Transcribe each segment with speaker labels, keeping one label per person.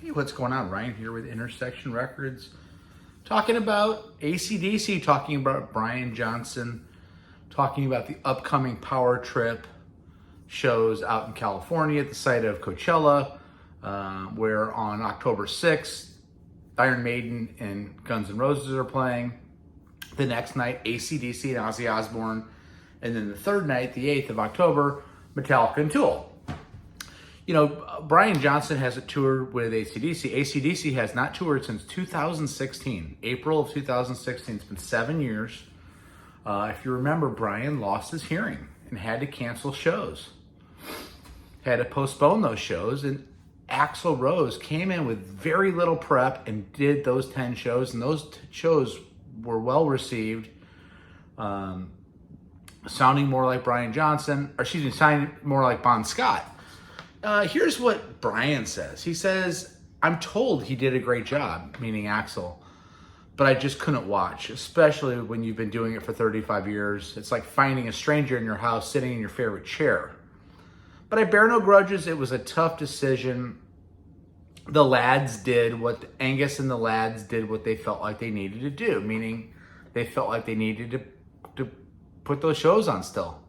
Speaker 1: Hey, what's going on? Ryan here with Intersection Records. Talking about AC/DC, talking about Brian Johnston, talking about the upcoming Power Trip shows out in California at the site of Coachella, where on October 6th, Iron Maiden and Guns N' Roses are playing. The next night, AC/DC and Ozzy Osbourne. And then the third night, the 8th of October, Metallica and Tool. You know, Brian Johnston hasn't toured with AC/DC. AC/DC has not toured since 2016, April of 2016. It's been 7 years. If you remember, Brian lost his hearing and had to cancel shows. Had to postpone those shows, and Axl Rose came in with very little prep and did those 10 shows, and those shows were well received, sounding more like Brian Johnston, or excuse me, sounding more like Bon Scott. Here's what Brian says. He says, I'm told he did a great job, meaning Axl, but I just couldn't watch, especially when you've been doing it for 35 years. It's like finding a stranger in your house sitting in your favorite chair. But I bear no grudges. It was a tough decision. The lads did what Angus and the lads did what they felt like they needed to do, meaning they felt like they needed to put those shows on still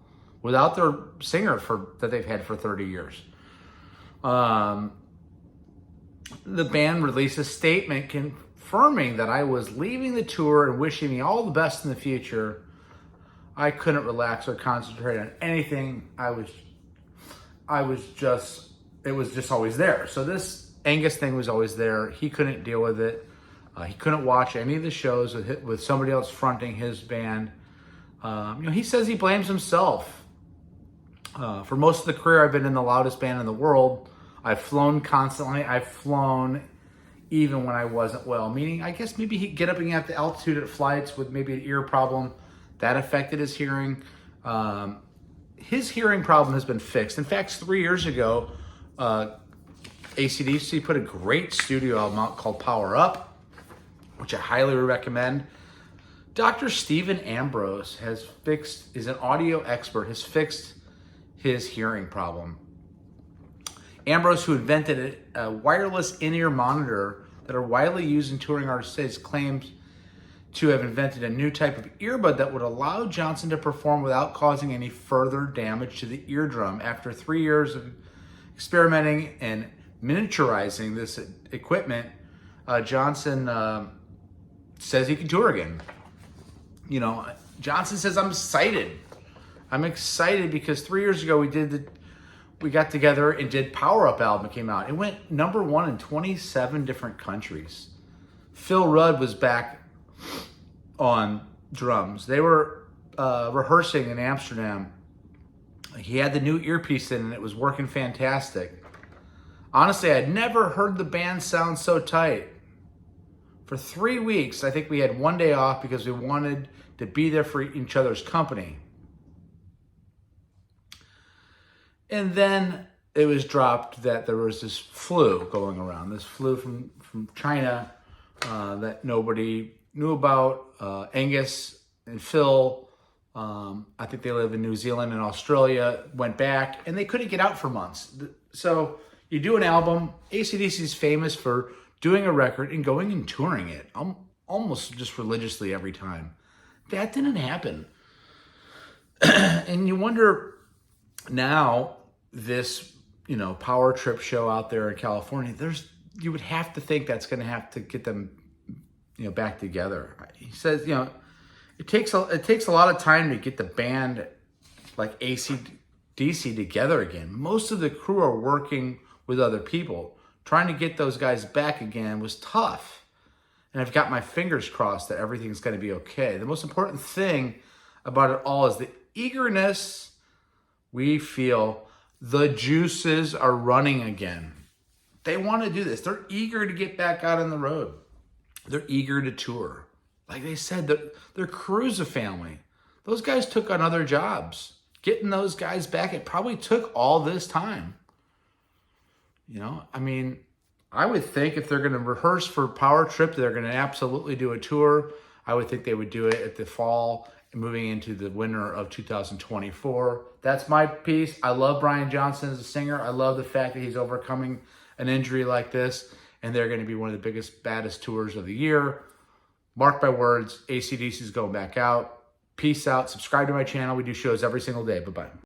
Speaker 1: without their singer that they've had for 30 years. The band released a statement confirming that I was leaving the tour and wishing me all the best in the future. I couldn't relax or concentrate on anything. It was just always there. So this Angus thing was always there. He couldn't deal with it. He couldn't watch any of the shows with somebody else fronting his band. He says he blames himself. For most of the career, I've been in the loudest band in the world. I've flown constantly. I've flown even when I wasn't well. Meaning, I guess maybe he'd get up and at the altitude at flights with maybe an ear problem. That affected his hearing. His hearing problem has been fixed. In fact, 3 years ago, AC/DC put a great studio album out called Power Up, which I highly recommend. Dr. Stephen Ambrose is an audio expert, has fixed his hearing problem. Ambrose, who invented a wireless in-ear monitor that are widely used in touring artists today, claims to have invented a new type of earbud that would allow Johnston to perform without causing any further damage to the eardrum. After 3 years of experimenting and miniaturizing this equipment, Johnston says he can tour again. Johnston says, I'm excited. I'm excited because 3 years ago we got together and did Power Up album. It came out. It went number 1 in 27 different countries. Phil Rudd was back on drums. They were rehearsing in Amsterdam. He had the new earpiece in and it was working fantastic. Honestly, I'd never heard the band sound so tight. For 3 weeks, I think we had one day off because we wanted to be there for each other's company. And then it was dropped that there was this flu going around, this flu from China that nobody knew about. Angus and Phil, I think they live in New Zealand and Australia, went back, and they couldn't get out for months. So you do an album. AC/DC is famous for doing a record and going and touring it almost just religiously every time. That didn't happen. And you wonder now, this, Power Trip show out there in California, you would have to think that's going to have to get them, back together. He says, it takes a lot of time to get the band like AC/DC together again. Most of the crew are working with other people. Trying to get those guys back again was tough. And I've got my fingers crossed that everything's going to be okay. The most important thing about it all is the eagerness we feel. The juices are running again. They want to do this. They're eager to get back out on the road. They're eager to tour. Like they said, their crew's a family. Those guys took on other jobs. Getting those guys back, it probably took all this time. I would think if they're going to rehearse for Power Trip, they're going to absolutely do a tour. I would think they would do it at the fall and moving into the winter of 2024. That's my piece. I love Brian Johnston as a singer. I love the fact that he's overcoming an injury like this. and they're going to be one of the biggest, baddest tours of the year. Mark my words, AC/DC is going back out. Peace out. Subscribe to my channel. We do shows every single day. Bye-bye.